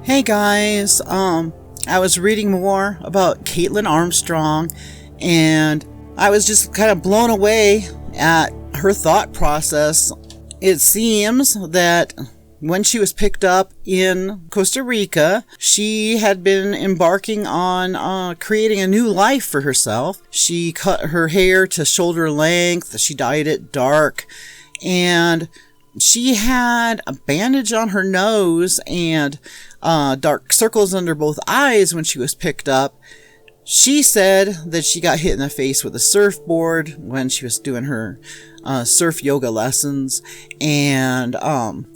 Hey guys, I was reading more about Kaitlin Armstrong and I was just kind of blown away at her thought process. It seems that when she was picked up in Costa Rica, she had been embarking on creating a new life for herself. She cut her hair to shoulder length, she dyed it dark, and she had a bandage on her nose and dark circles under both eyes when she was picked up. She said that she got hit in the face with a surfboard when she was doing her surf yoga lessons, and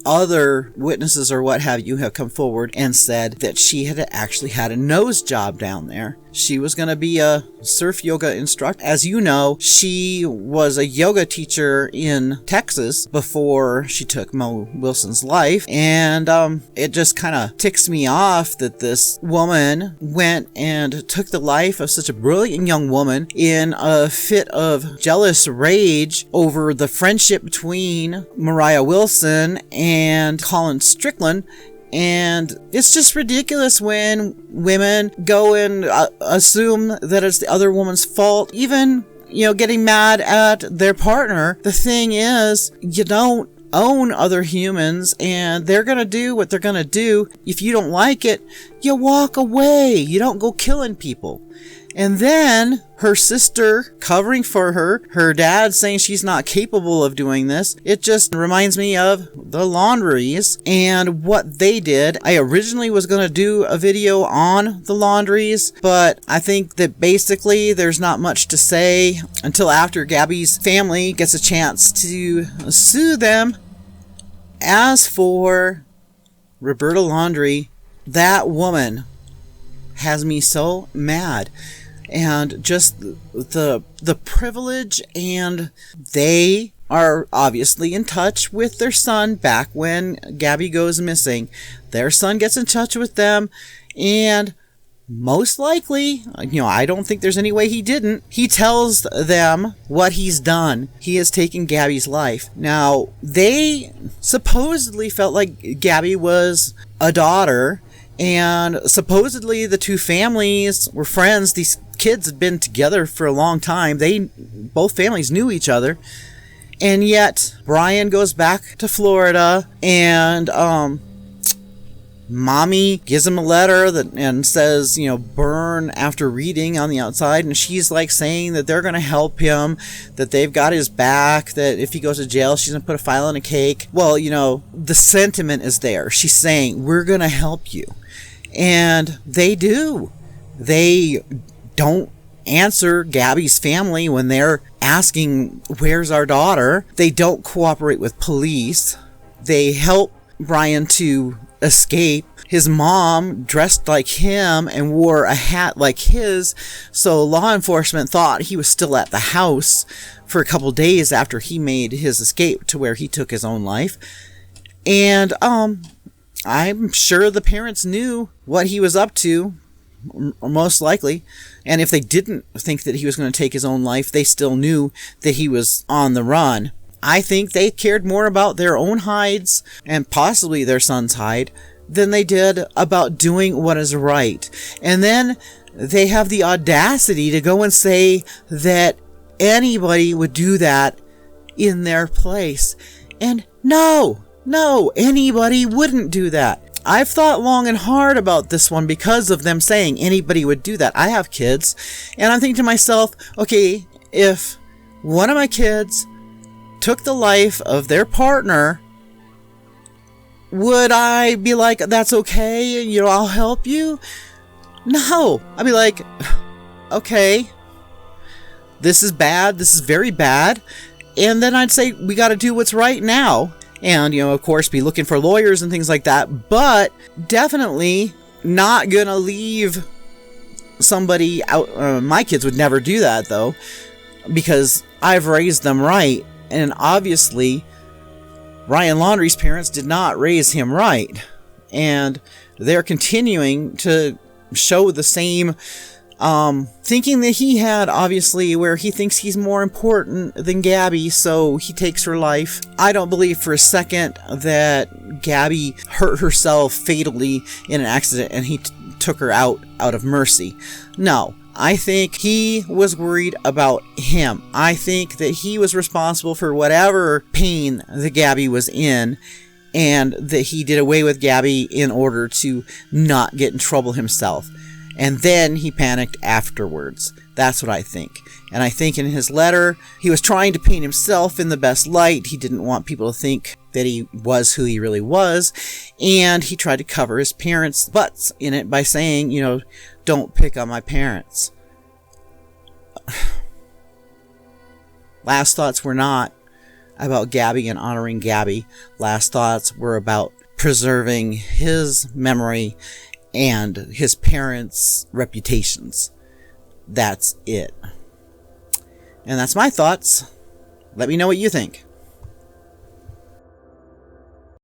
other witnesses or what have you have come forward and said that she had actually had a nose job down there. She was going to be a surf yoga instructor. As you know, she was a yoga teacher in Texas before she took Mo Wilson's life, and it just kind of ticks me off that this woman went and took the life of such a brilliant young woman in a fit of jealous rage over the friendship between Moriah Wilson and Colin Strickland. And it's just ridiculous when women go and assume that it's the other woman's fault, even, getting mad at their partner. The thing is, you don't own other humans, and they're gonna do what they're gonna do. If you don't like it, you walk away. You don't go killing people. And then her sister covering for her dad saying she's not capable of doing this. It just reminds me of the Laundries and what they did. I originally was going to do a video on the Laundries, but I think that basically there's not much to say until after Gabby's family gets a chance to sue them. As for Roberta Laundrie, that woman has me so mad. And just the privilege, and they are obviously in touch with their son back when Gabby goes missing. Their son gets in touch with them, and most likely, I don't think there's any way he didn't. He tells them what he's done. He has taken Gabby's life. Now, they supposedly felt like Gabby was a daughter, and supposedly the two families were friends. These kids had been together for a long time. Both families knew each other. And yet, Brian goes back to Florida, and Mommy gives him a letter and says, burn after reading on the outside. And she's like saying that they're going to help him, that they've got his back, that if he goes to jail, she's going to put a file in a cake. Well, the sentiment is there. She's saying, we're going to help you. And they do. They don't answer Gabby's family when they're asking, where's our daughter? They don't cooperate with police. They help Brian to escape. His mom dressed like him and wore a hat like his, so law enforcement thought he was still at the house for a couple days after he made his escape to where he took his own life. And I'm sure the parents knew what he was up to, most likely. And if they didn't think that he was going to take his own life, they still knew that he was on the run. I think they cared more about their own hides, and possibly their son's hide, than they did about doing what is right. And then they have the audacity to go and say that anybody would do that in their place. And no, anybody wouldn't do that. I've thought long and hard about this one because of them saying anybody would do that. I have kids, and I'm thinking to myself, okay, if one of my kids took the life of their partner, would I be like, that's okay, I'll help you? No. I'd be like, okay, this is bad, this is very bad, and then I'd say, we got to do what's right now. And, of course, be looking for lawyers and things like that. But definitely not going to leave somebody out. My kids would never do that, though, because I've raised them right. And obviously, Ryan Laundrie's parents did not raise him right. And they're continuing to show the same thinking that he had, obviously, where he thinks he's more important than Gabby, so he takes her life. I don't believe for a second that Gabby hurt herself fatally in an accident and he took her out of mercy. No, I think he was worried about him. I think that he was responsible for whatever pain that Gabby was in, and that he did away with Gabby in order to not get in trouble himself. And then he panicked afterwards. That's what I think. And I think in his letter, he was trying to paint himself in the best light. He didn't want people to think that he was who he really was. And he tried to cover his parents' butts in it by saying, don't pick on my parents. Last thoughts were not about Gabby and honoring Gabby. Last thoughts were about preserving his memory and his parents' reputations. That's it. And that's my thoughts. Let me know what you think.